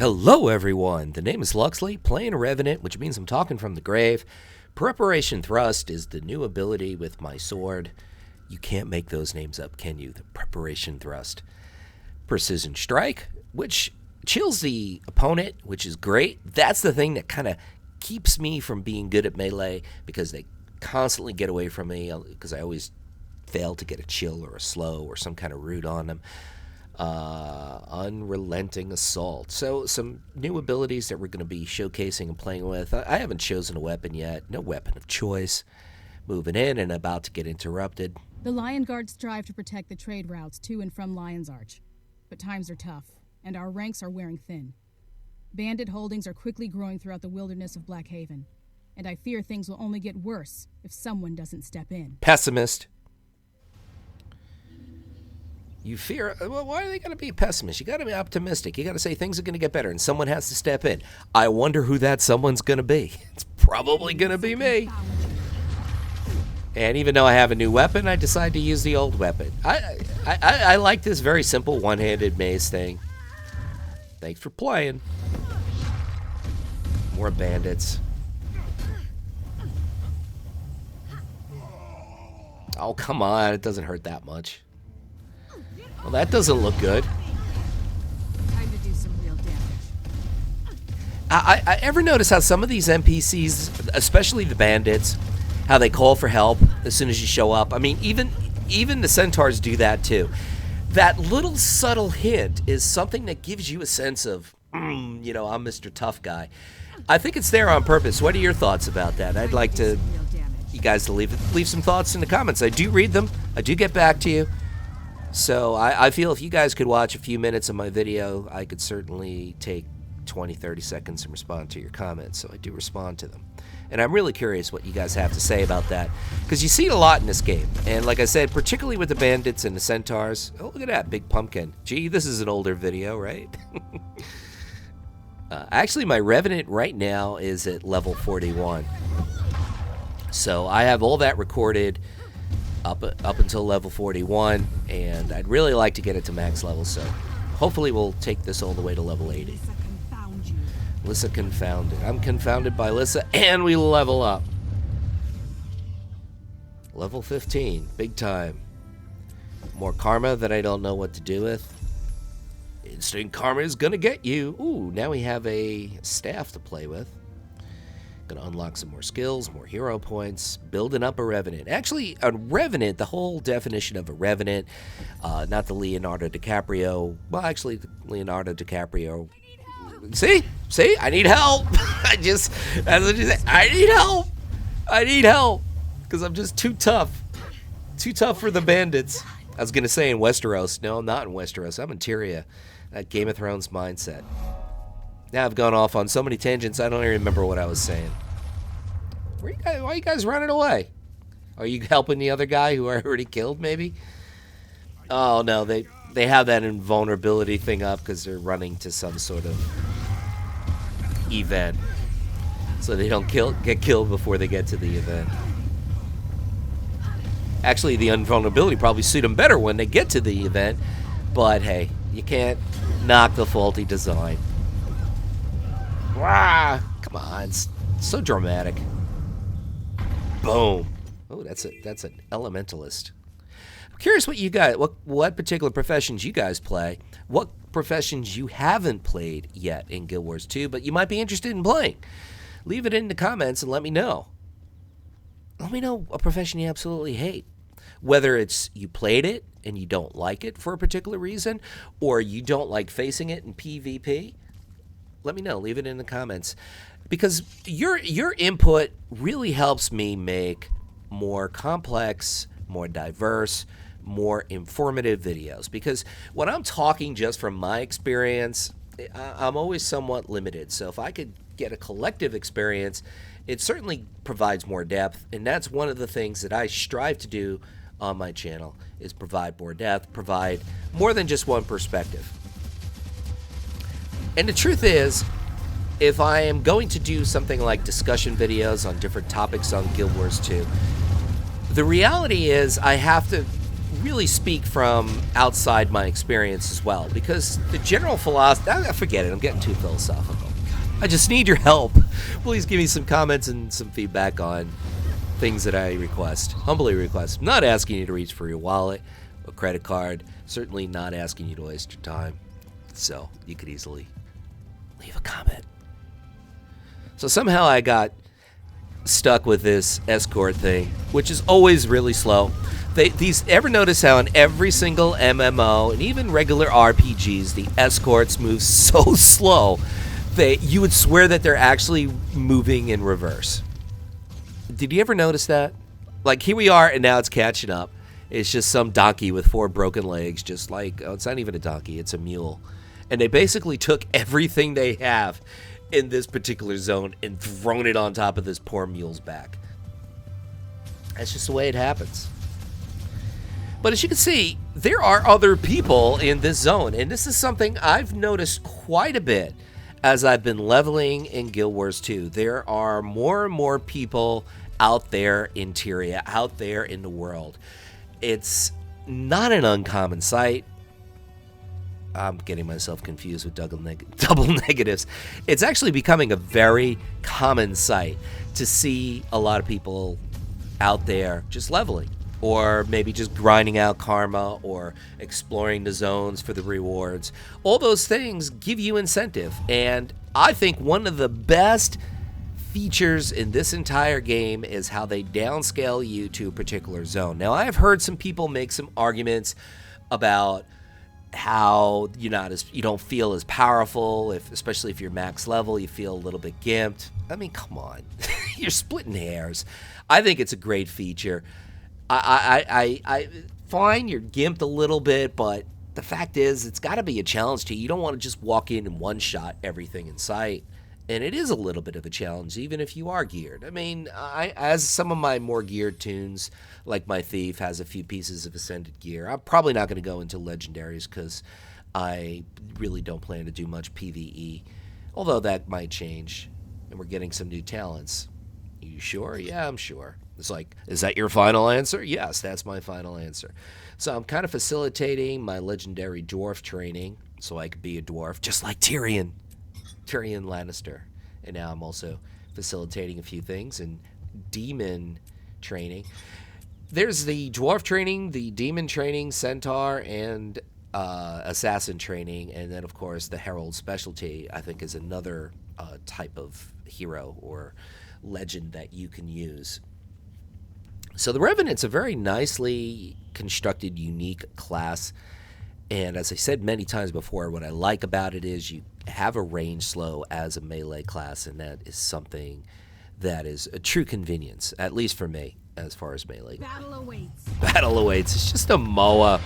Hello everyone, the name is Luxeley, playing Revenant, which means I'm talking from the grave. Preparation Thrust is the new ability with my sword. You can't make those names up, can you? The Preparation Thrust. Precision Strike, which chills the opponent, which is great. That's the thing that kind of keeps me from being good at melee, because they constantly get away from me, because I always fail to get a chill or a slow or some kind of root on them. Unrelenting Assault. So some new abilities that we're going to be showcasing and playing with. I haven't chosen a weapon yet. No weapon of choice. Moving in and about to get interrupted. The Lion Guard strive to protect the trade routes to and from Lion's Arch. But times are tough, and our ranks are wearing thin. Bandit holdings are quickly growing throughout the wilderness of Blackhaven, and I fear things will only get worse if someone doesn't step in. Pessimist. You fear, well, why are they going to be a pessimist? You got to be optimistic. You got to say things are going to get better, and someone has to step in. I wonder who that someone's going to be. It's probably going to be me. And even though I have a new weapon, I decide to use the old weapon. I like this very simple one-handed mace thing. Thanks for playing. More bandits. Oh, come on. It doesn't hurt that much. Well, that doesn't look good. Time to do some real damage. I ever notice how some of these NPCs, especially the bandits, how they call for help as soon as you show up? I mean, even the centaurs do that too. That little subtle hint is something that gives you a sense of, you know, I'm Mr. Tough Guy. I think it's there on purpose. What are your thoughts about that? I'd like to you guys to leave some thoughts in the comments. I do read them. I do get back to you. So I feel if you guys could watch a few minutes of my video, I could certainly take 20, 30 seconds and respond to your comments. So I do respond to them. And I'm really curious what you guys have to say about that, because you see it a lot in this game. And like I said, particularly with the bandits and the centaurs. Oh, look at that big pumpkin. Gee, this is an older video, right? Actually, my Revenant right now is at level 41. So I have all that recorded up until level 41, and I'd really like to get it to max level, so hopefully we'll take this all the way to level 80. Lissa confounded. I'm confounded by Lissa, and we level up. Level 15, big time. More karma that I don't know what to do with. Instant karma is gonna get you. Ooh, now we have a staff to play with. Gonna unlock some more skills, more hero points, building up a Revenant. Actually, a Revenant, the whole definition of a Revenant, not the Leonardo DiCaprio. Well, actually, Leonardo DiCaprio. See, I need help. I need help, because I'm just too tough for the bandits. I was gonna say in Westeros. No, I'm not in Westeros. I'm in Tyria. That Game of Thrones mindset. Now I've gone off on so many tangents, I don't even remember what I was saying. Why are you guys running away? Are you helping the other guy who I already killed, maybe? Oh, no, they have that invulnerability thing up because they're running to some sort of event. So they don't get killed before they get to the event. Actually, the invulnerability probably suit them better when they get to the event. But, hey, you can't knock the faulty design. Wah! Come on, it's so dramatic. Boom. Oh, that's an elementalist. I'm curious what you guys, what particular professions you guys play, what professions you haven't played yet in Guild Wars 2, but you might be interested in playing. Leave it in the comments and let me know. Let me know a profession you absolutely hate. Whether it's you played it and you don't like it for a particular reason, or you don't like facing it in PvP. Let me know. Leave it in the comments, because your input really helps me make more complex, more diverse, more informative videos. Because when I'm talking just from my experience, I'm always somewhat limited. So if I could get a collective experience, it certainly provides more depth. And that's one of the things that I strive to do on my channel, is provide more depth, provide more than just one perspective. And the truth is, if I am going to do something like discussion videos on different topics on Guild Wars 2, the reality is I have to really speak from outside my experience as well, because the general philosophy, forget it, I'm getting too philosophical. I just need your help. Please give me some comments and some feedback on things that I request, humbly request. I'm not asking you to reach for your wallet or credit card, certainly not asking you to waste your time, so you could easily leave a comment. So somehow I got stuck with this escort thing, which is always really slow. Ever notice how in every single MMO and even regular RPGs, the escorts move so slow that you would swear that they're actually moving in reverse. Did you ever notice that? Like, here we are, and now it's catching up. It's just some donkey with 4 broken legs, just like, oh, it's not even a donkey, it's a mule. And they basically took everything they have in this particular zone and thrown it on top of this poor mule's back. That's just the way it happens. But as you can see, there are other people in this zone, and this is something I've noticed quite a bit as I've been leveling in Guild Wars 2. There are more and more people out there in Tyria, out there in the world. It's not an uncommon sight. I'm getting myself confused with double negatives. It's actually becoming a very common sight to see a lot of people out there just leveling, or maybe just grinding out karma, or exploring the zones for the rewards. All those things give you incentive, and I think one of the best features in this entire game is how they downscale you to a particular zone. Now, I have heard some people make some arguments about how you don't feel as powerful, especially if you're max level, you feel a little bit gimped. I mean, come on. You're splitting hairs. I think it's a great feature. I fine, you're gimped a little bit, but the fact is, it's got to be a challenge to you. You don't want to just walk in and one-shot everything in sight. And it is a little bit of a challenge, even if you are geared. I mean, as some of my more geared tunes, like my Thief, has a few pieces of Ascended gear, I'm probably not going to go into Legendaries because I really don't plan to do much PvE. Although that might change, and we're getting some new talents. Are you sure? Yeah, I'm sure. It's like, is that your final answer? Yes, that's my final answer. So I'm kind of facilitating my Legendary Dwarf training so I could be a dwarf, just like Tyrion Lannister. And now I'm also facilitating a few things in demon training. There's the dwarf training, the demon training, centaur, and assassin training, and then of course the herald specialty, I think, is another type of hero or legend that you can use. So the Revenant's a very nicely constructed, unique class. And as I said many times before, what I like about it is you have a range slow as a melee class, and that is something that is a true convenience, at least for me, as far as melee. Battle awaits. Battle awaits. It's just a Moa.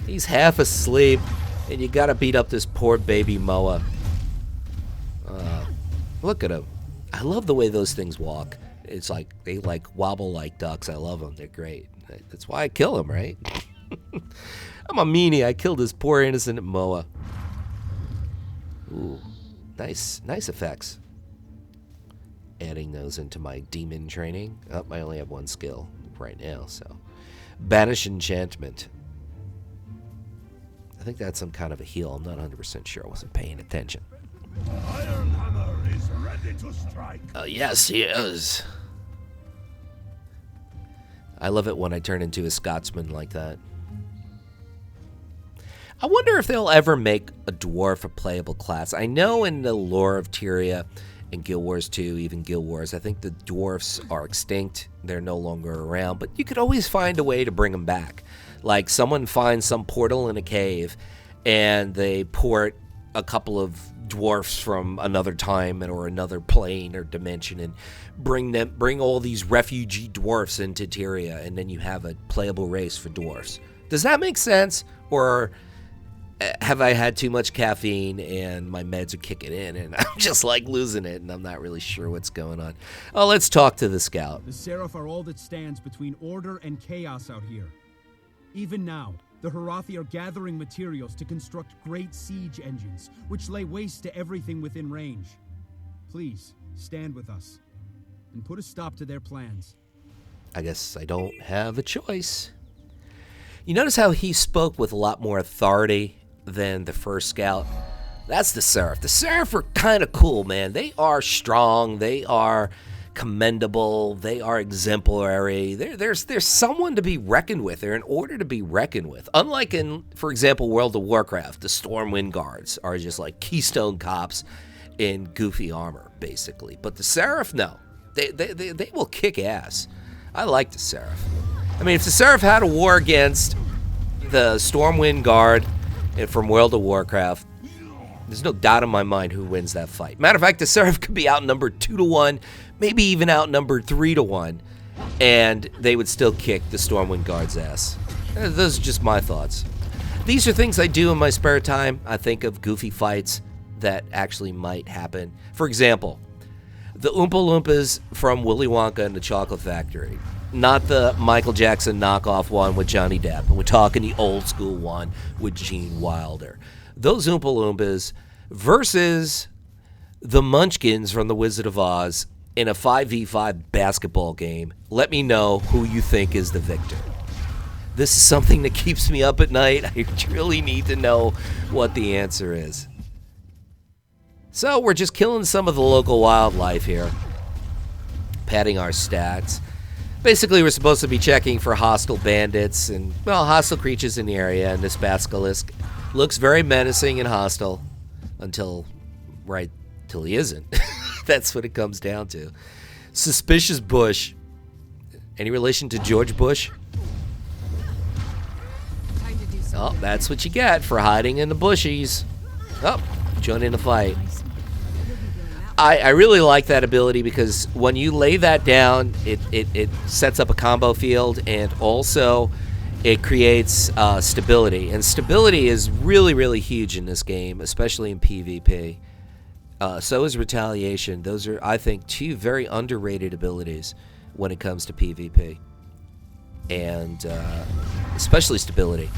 He's half asleep, and you gotta beat up this poor baby Moa. Look at him. I love the way those things walk. It's like they wobble like ducks. I love them. They're great. That's why I kill them, right? I'm a meanie. I killed this poor innocent Moa. Ooh, nice effects. Adding those into my demon training. Oh, I only have one skill right now, so. Banish enchantment. I think that's some kind of a heal. I'm not 100% sure. I wasn't paying attention. Ironhammer is ready to strike. Oh, yes, he is. I love it when I turn into a Scotsman like that. I wonder if they'll ever make a dwarf a playable class. I know in the lore of Tyria and Guild Wars 2, even Guild Wars, I think the dwarfs are extinct. They're no longer around, but you could always find a way to bring them back. Like someone finds some portal in a cave and they port a couple of dwarfs from another time or another plane or dimension and bring all these refugee dwarfs into Tyria, and then you have a playable race for dwarfs. Does that make sense? Or have I had too much caffeine and my meds are kicking in and I'm just like losing it and I'm not really sure what's going on? Oh, let's talk to the scout. The Seraph are all that stands between order and chaos out here. Even now, the Harathi are gathering materials to construct great siege engines, which lay waste to everything within range. Please, stand with us and put a stop to their plans. I guess I don't have a choice. You notice how he spoke with a lot more authority than the first scout? That's the Seraph. The Seraph are kind of cool, man. They are strong. They are commendable. They are exemplary. There's someone to be reckoned with. They're in order to be reckoned with. Unlike in, for example, World of Warcraft, the Stormwind Guards are just like Keystone Cops in goofy armor, basically. But the Seraph, no. They will kick ass. I like the Seraph. I mean, if the Seraph had a war against the Stormwind Guard from World of Warcraft, there's no doubt in my mind who wins that fight. Matter of fact, the Seraph could be outnumbered 2-1, maybe even outnumbered 3-1, and they would still kick the Stormwind Guard's ass. Those are just my thoughts. These are things I do in my spare time. I think of goofy fights that actually might happen. For example, the Oompa Loompas from Willy Wonka and the Chocolate Factory. Not the Michael Jackson knockoff one with Johnny Depp. We're talking the old school one with Gene Wilder. Those Oompa Loompas versus the Munchkins from The Wizard of Oz in a 5v5 basketball game. Let me know who you think is the victor. This is something that keeps me up at night. I really need to know what the answer is. So we're just killing some of the local wildlife here. Padding our stats. Basically, we're supposed to be checking for hostile bandits and, well, hostile creatures in the area. And this basilisk looks very menacing and hostile until he isn't. That's what it comes down to. Suspicious bush. Any relation to George Bush? Oh, that's what you get for hiding in the bushies. Oh, join in the fight. I really like that ability because when you lay that down, it sets up a combo field, and also it creates stability. And stability is really, really huge in this game, especially in PvP. So is retaliation. Those are, I think, two very underrated abilities when it comes to PvP. And especially stability.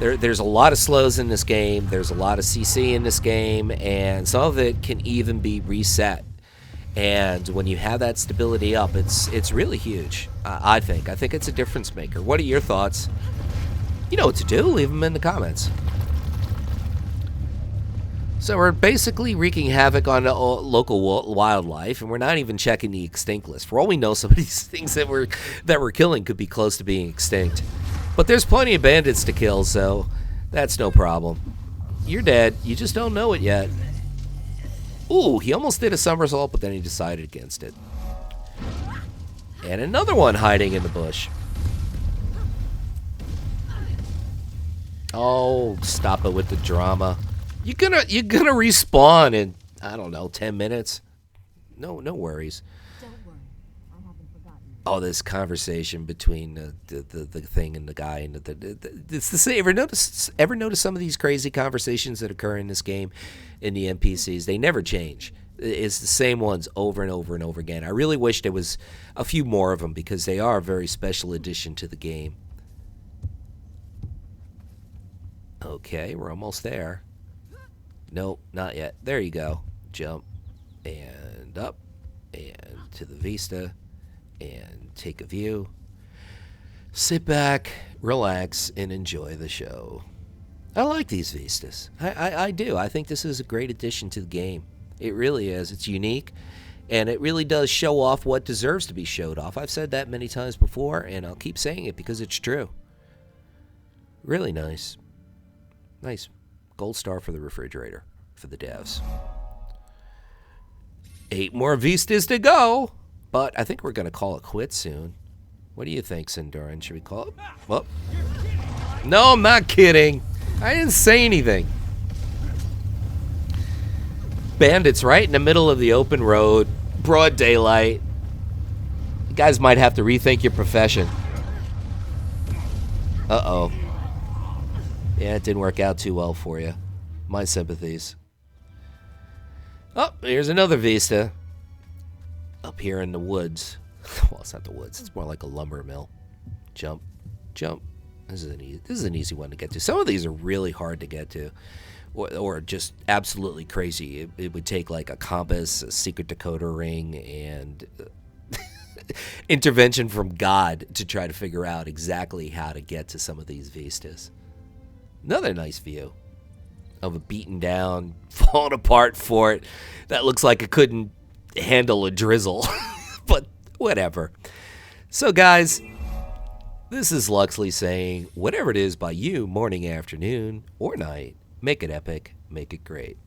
There's a lot of slows in this game. There's a lot of CC in this game, and some of it can even be reset. And when you have that stability up, it's really huge. I think it's a difference maker. What are your thoughts? You know what to do. Leave them in the comments. So we're basically wreaking havoc on the local wildlife, and we're not even checking the extinct list. For all we know, some of these things that we're killing could be close to being extinct. But there's plenty of bandits to kill, so that's no problem. You're dead. You just don't know it yet. Ooh, he almost did a somersault, but then he decided against it. And another one hiding in the bush. Oh, stop it with the drama. You're gonna respawn in, I don't know, 10 minutes. No worries. Oh, this conversation between the thing and the guy, and it's the same. Ever notice some of these crazy conversations that occur in this game in the NPCs? They never change. It's the same ones over and over and over again. I really wish there was a few more of them because they are a very special addition to the game. Okay, we're almost there. Nope, not yet. There you go. Jump and up and to the Vista. And take a view, sit back, relax, and enjoy the show. I like these Vistas. I do. I think this is a great addition to the game. It really is. It's unique, and it really does show off what deserves to be showed off. I've said that many times before, and I'll keep saying it because it's true. Really nice. Nice. Gold star for the refrigerator for the devs. 8 more Vistas to go. But I think we're going to call it quits soon. What do you think, Sinduran? Should we call it? Well, no, I'm not kidding. I didn't say anything. Bandits right in the middle of the open road. Broad daylight. You guys might have to rethink your profession. Uh-oh. Yeah, it didn't work out too well for you. My sympathies. Oh, here's another Vista. Up here in the woods. Well, it's not the woods. It's more like a lumber mill. Jump. Jump. This is an easy one to get to. Some of these are really hard to get to. Or just absolutely crazy. It would take like a compass, a secret decoder ring, and intervention from God to try to figure out exactly how to get to some of these vistas. Another nice view of a beaten down, falling apart fort that looks like it couldn't handle a drizzle, but whatever. So guys, this is Luxley saying, whatever it is by you, morning, afternoon, or night, make it epic, make it great.